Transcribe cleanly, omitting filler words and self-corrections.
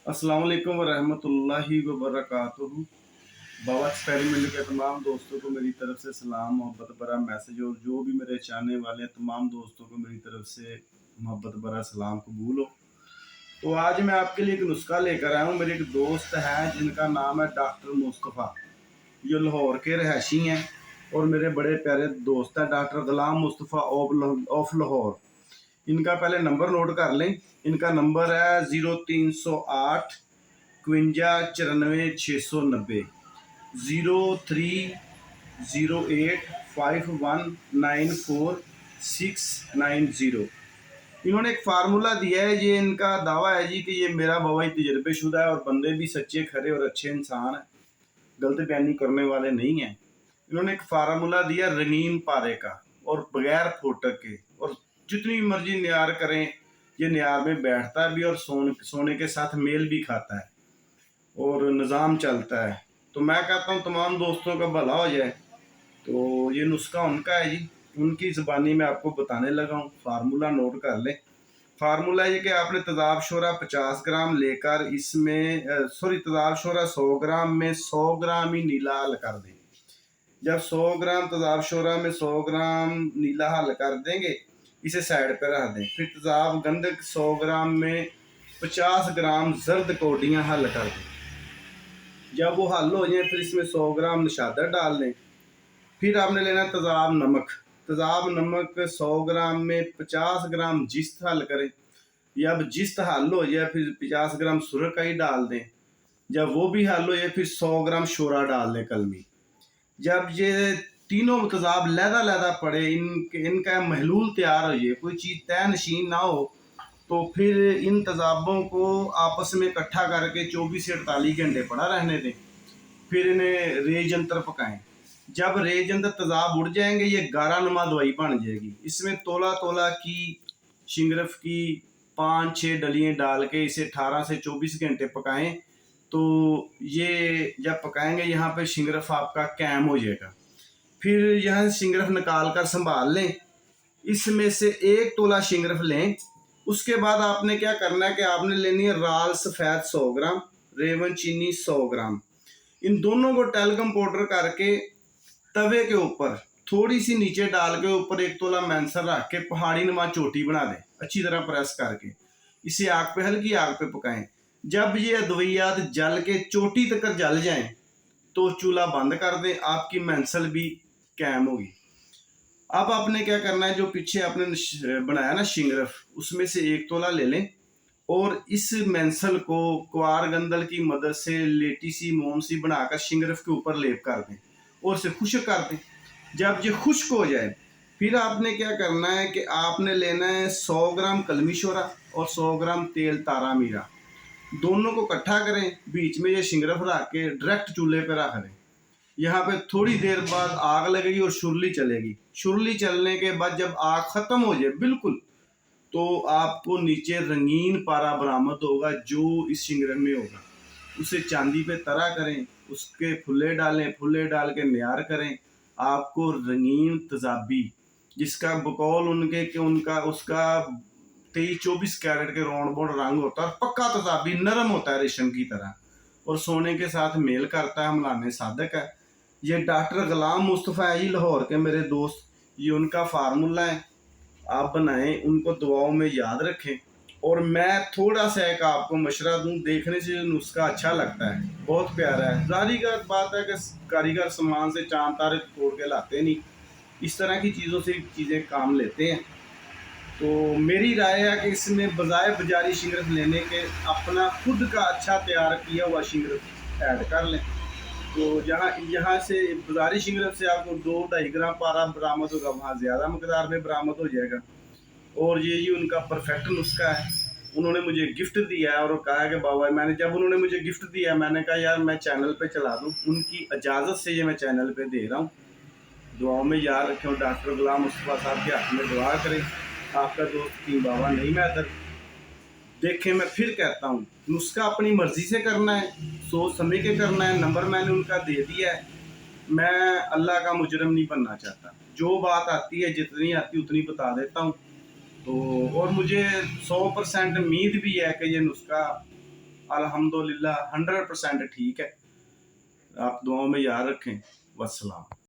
अस्सलाम वालेकुम वरहमतुल्लाहि वबरकातुहू। बाबा एक्सपेरिमेंट के तमाम दोस्तों को मेरी तरफ से सलाम, मोहब्बत भरा मैसेज, और जो भी मेरे चाहने वाले तमाम दोस्तों को मेरी तरफ से मोहब्बत भरा सलाम कबूल हो। तो आज मैं आपके लिए एक नुस्खा लेकर आया हूँ। मेरे एक दोस्त हैं जिनका नाम है डॉक्टर मुस्तफ़ा। ये लाहौर के रहायशी हैं और मेरे बड़े प्यारे दोस्त हैं doctor Ghulam Mustafa of Lahore. इनका पहले नंबर नोट कर लें। इनका नंबर है 0308 51 94 690, 03085194 690। इन्होंने एक फार्मूला दिया है। ये इनका दावा है जी कि ये मेरा बवाई तजर्बेशुदा है और बंदे भी सच्चे खरे और अच्छे इंसान हैं, गलत बयानी करने वाले नहीं हैं। इन्होंने एक फार्मूला दिया रंगीन पारे का और बगैर फोटक के, और जितनी मर्जी न्यार करें ये न्यार में बैठता भी और सोने के साथ मेल भी खाता है और निज़ाम चलता है। तो मैं कहता हूँ तमाम दोस्तों का भला हो जाए। तो ये नुस्खा उनका है जी, उनकी ज़बानी में आपको बताने लगा हूँ। फार्मूला नोट कर लें। फार्मूला ये कि आपने तेज़ाब शोरा 50 ग्राम लेकर इसमें तेज़ाब शोरा 100 ग्राम में 100 ग्राम ही नीला हल कर दें। जब 100 ग्राम तेज़ाब शोरा में 100 ग्राम नीला हल कर देंगे, इसे साइड पर रख दें। फिर तेज़ाब गंधक 100 ग्राम में 50 ग्राम जर्द कोडियाँ हल कर दें। जब वो हल हो जाए फिर इसमें 100 ग्राम नशादर डाल दें। फिर आपने लेना तेज़ाब नमक। तेज़ाब नमक 100 ग्राम में 50 ग्राम जिस्त हल करें। या अब जिस्त हल हो जाए फिर 50 ग्राम सुरकाई डाल दें। जब वो भी हल हो जाए फिर 100 ग्राम शोरा डाल दें कलमी। जब ये तीनों तेज़ाब लहदा पड़े, इनका महलूल तैयार हो जाए, कोई चीज़ तय नशीन ना हो, तो फिर इन तेज़ाबों को आपस में इकट्ठा करके 24 से 48 घंटे पड़ा रहने दें। फिर इन्हें रेज अंतर पकाएं। जब रेज अंतर तेज़ाब उड़ जाएंगे ये गारा नुमा दवाई बन जाएगी। इसमें तोला तोला की शिंगरफ की 5-6 डलियाँ डाल के इसे 18 से 24 घंटे पकाएं। तो ये जब पकाएंगे यहाँ पे शिंगरफ आपका कैम हो जाएगा। फिर यहाँ शिंगरफ निकाल कर संभाल लें। इसमें से 1 तोला शिंगरफ लें। उसके बाद आपने क्या करना है कि आपने लेनी है राल सफ़ेद 100 ग्राम, रेवन चीनी 100 ग्राम। इन दोनों को टेलगम पाउडर करके तवे के ऊपर थोड़ी सी नीचे डाल के ऊपर 1 तोला मैंसर रख के पहाड़ी नुमा चोटी बना दें, अच्छी तरह प्रेस करके। इसे आग पे हल्की आग पे पकाएं। जब ये अद्वियात जल के चोटी तक जल जाएं तो चूल्हा बंद कर दें। आपकी मैंसल भी कैम होगी। अब आपने क्या करना है, जो पीछे आपने बनाया ना शिंगरफ, उसमें से 1 तोला ले लें और इस मैंसल को क्वार गंदल की मदद से लेटी सी मोम सी बनाकर शिंगरफ के ऊपर लेप कर दें और इसे खुश्क कर दें। जब ये खुश्क हो जाए फिर आपने क्या करना है कि आपने लेना है 100 ग्राम कलमी शोरा और 100 ग्राम तेल तारा मीरा। दोनों को इकट्ठा करें, बीच में ये शिंगरफ रख के डायरेक्ट चूल्हे पर रख दें। यहाँ पे थोड़ी देर बाद आग लगेगी और शुरली चलेगी। शुरली चलने के बाद जब आग खत्म हो जाए बिल्कुल, तो आपको नीचे रंगीन पारा बरामद होगा जो इस शिंगरन में होगा। उसे चांदी पे तरा करें, उसके फुल्ले डालें, फुल्ले डाल के नियार करें। आपको रंगीन तजाबी, जिसका बकौल उनके कि उनका उसका 23-24 कैरेट के रोड बोड रंग होता है और पक्का तजाबी नरम होता है रेशम की तरह और सोने के साथ मेल करता है, हमलाने सादक है। ये डॉक्टर गुलाम मुस्तफ़ा है जी लाहौर के मेरे दोस्त। ये उनका फार्मूला है, आप बनाएं, उनको दुआओं में याद रखें। और मैं थोड़ा सा एक आपको मशवरा दूं, देखने से नुस्खा अच्छा लगता है, बहुत प्यारा है। जारी का बात है कि कारीगर सामान से चांद तारे तोड़ के लाते नहीं, इस तरह की चीज़ों से चीज़ें काम लेते हैं। तो मेरी राय है कि इसमें बजाय बाजारी शिंगरफ लेने के अपना खुद का अच्छा तैयार किया हुआ शिंगरफ ऐड कर लें। तो जहाँ यहाँ से बाजारी शिंगरफ से आपको 2-2.5 ग्राम पारा बरामद होगा, वहाँ ज़्यादा मकदार में बरामद हो जाएगा। और ये उनका परफेक्ट नुस्खा है। उन्होंने मुझे गिफ्ट दिया है और कहा कि बाबा, जब उन्होंने मुझे गिफ्ट दिया मैंने कहा यार मैं चैनल पे चला दूँ, उनकी इजाज़त से ये मैं चैनल पे दे रहा हूँ। दुआओं में याद रखें और डॉक्टर गुलाम मुस्तफ़ा साहब के हाथ में दुआ करें। आपका दोस्त की बाबा नहीं मैटर। देखें, मैं फिर कहता हूँ, नुस्खा अपनी मर्जी से करना है, सोच समझ के करना है। नंबर मैंने उनका दे दिया है। मैं अल्लाह का मुजरम नहीं बनना चाहता। जो बात आती है, जितनी आती उतनी बता देता हूँ। तो और मुझे 100% उम्मीद भी है कि ये नुस्खा अल्हम्दुलिल्लाह 100% ठीक है। आप दुआओं में याद रखें। वस्सलाम।